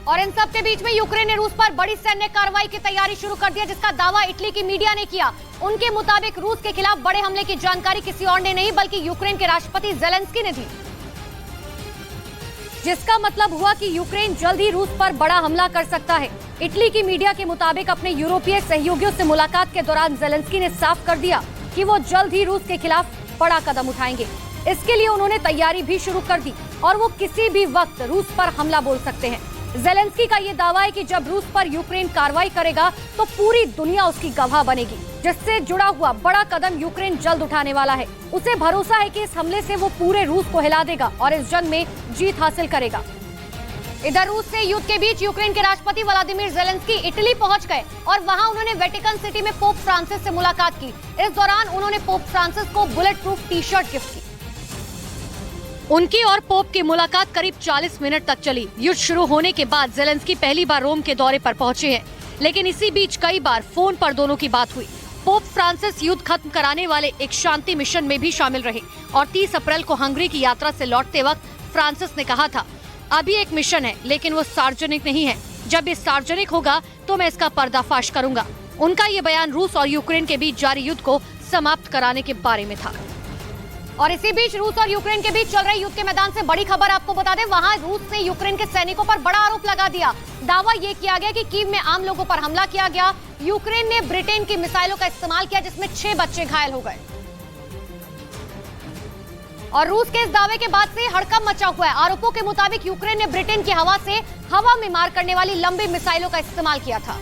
और इन सब के बीच में यूक्रेन ने रूस पर बड़ी सैन्य कार्रवाई की तैयारी शुरू कर दी, जिसका दावा इटली की मीडिया ने किया। उनके मुताबिक रूस के खिलाफ बड़े हमले की जानकारी किसी और ने नहीं बल्कि यूक्रेन के राष्ट्रपति ज़ेलेंस्की ने दी, जिसका मतलब हुआ कि यूक्रेन जल्द ही रूस पर बड़ा हमला कर सकता है। इटली की मीडिया के मुताबिक अपने यूरोपीय सहयोगियों से मुलाकात के दौरान ज़ेलेंस्की ने साफ कर दिया कि वो जल्द ही रूस के खिलाफ बड़ा कदम उठाएंगे। इसके लिए उन्होंने तैयारी भी शुरू कर दी और वो किसी भी वक्त रूस पर हमला बोल सकते हैं। ज़ेलेंस्की का ये दावा है कि जब रूस पर यूक्रेन कार्रवाई करेगा तो पूरी दुनिया उसकी गवाह बनेगी, जिससे जुड़ा हुआ बड़ा कदम यूक्रेन जल्द उठाने वाला है। उसे भरोसा है कि इस हमले से वो पूरे रूस को हिला देगा और इस जंग में जीत हासिल करेगा। इधर रूस से युद्ध के बीच यूक्रेन के राष्ट्रपति व्लादिमीर ज़ेलेंस्की इटली पहुंच गए और वहां उन्होंने वेटिकन सिटी में पोप फ्रांसिस से मुलाकात की। इस दौरान उन्होंने पोप फ्रांसिस को बुलेट प्रूफ टी-शर्ट गिफ्ट की। उनकी और पोप की मुलाकात करीब 40 मिनट तक चली। युद्ध शुरू होने के बाद ज़ेलेंस्की पहली बार रोम के दौरे पर पहुंचे हैं, लेकिन इसी बीच कई बार फोन पर दोनों की बात हुई। पोप फ्रांसिस युद्ध खत्म कराने वाले एक शांति मिशन में भी शामिल रहे और 30 अप्रैल को हंगरी की यात्रा से लौटते वक्त फ्रांसिस ने कहा था, अभी एक मिशन है लेकिन वो सार्वजनिक नहीं है, जब ये सार्वजनिक होगा तो मैं इसका पर्दाफाश करूंगा। उनका ये बयान रूस और यूक्रेन के बीच जारी युद्ध को समाप्त कराने के बारे में था। और इसी बीच रूस और यूक्रेन के बीच चल रहे युद्ध के मैदान से बड़ी खबर आपको बता दें, वहां रूस ने यूक्रेन के सैनिकों पर बड़ा आरोप लगा दिया। दावा ये किया गया कि कीव में आम लोगों पर हमला किया गया। यूक्रेन ने ब्रिटेन की मिसाइलों का इस्तेमाल किया, जिसमें 6 बच्चे घायल हो गए। और रूस के इस दावे के बाद से हड़कंप मचा हुआ है। आरोपों के मुताबिक यूक्रेन ने ब्रिटेन की हवा से हवा में मार करने वाली लंबी मिसाइलों का इस्तेमाल किया था।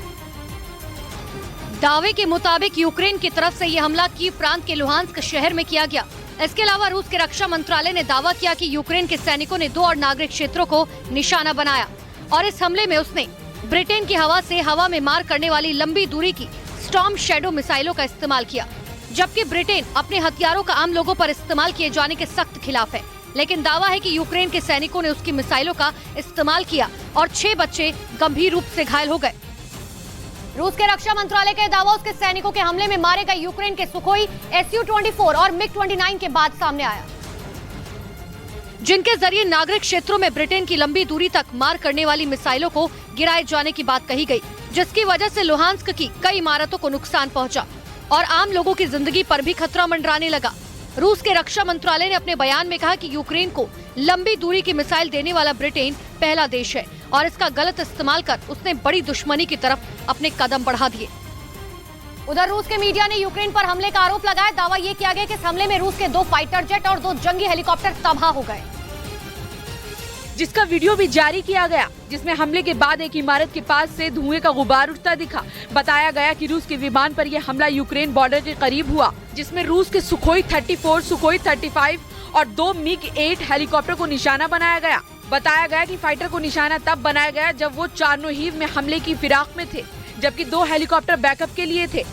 दावे के मुताबिक यूक्रेन की तरफ से यह हमला कीव प्रांत के लुहांस्क शहर में किया गया। इसके अलावा रूस के रक्षा मंत्रालय ने दावा किया कि यूक्रेन के सैनिकों ने 2 और नागरिक क्षेत्रों को निशाना बनाया और इस हमले में उसने ब्रिटेन की हवा से हवा में मार करने वाली लंबी दूरी की स्टॉर्म शैडो मिसाइलों का इस्तेमाल किया। जबकि ब्रिटेन अपने हथियारों का आम लोगों पर इस्तेमाल किए जाने के सख्त खिलाफ है, लेकिन दावा है कि यूक्रेन के सैनिकों ने उसकी मिसाइलों का इस्तेमाल किया और 6 बच्चे गंभीर रूप से घायल हो गए। रूस के रक्षा मंत्रालय का दावा उसके सैनिकों के हमले में मारे गए यूक्रेन के सुखोई Su-24 और MiG-29 के बाद सामने आया, जिनके जरिए नागरिक क्षेत्रों में ब्रिटेन की लंबी दूरी तक मार करने वाली मिसाइलों को गिराए जाने की बात कही गई, जिसकी वजह से लुहांस्क की कई इमारतों को नुकसान पहुंचा और आम लोगों की जिंदगी पर भी खतरा मंडराने लगा। रूस के रक्षा मंत्रालय ने अपने बयान में कहा कि यूक्रेन को लंबी दूरी की मिसाइल देने वाला ब्रिटेन पहला देश है और इसका गलत इस्तेमाल कर उसने बड़ी दुश्मनी की तरफ अपने कदम बढ़ा दिए। उधर रूस के मीडिया ने यूक्रेन पर हमले का आरोप लगाया। दावा ये किया गया कि इस हमले में रूस के 2 फाइटर जेट और 2 जंगी हेलीकॉप्टर तबाह हो गए, जिसका वीडियो भी जारी किया गया, जिसमें हमले के बाद एक इमारत के पास से धुएं का गुबार उठता दिखा। बताया गया कि रूस के विमान पर यह हमला यूक्रेन बॉर्डर के करीब हुआ, जिसमें रूस के सुखोई 34, सुखोई 35 और 2 MiG-8 हेलीकॉप्टर को निशाना बनाया गया। बताया गया कि फाइटर को निशाना तब बनाया गया जब वो चार्नोहीव में हमले की फिराक में थे, जबकि 2 हेलीकॉप्टर बैकअप के लिए थे।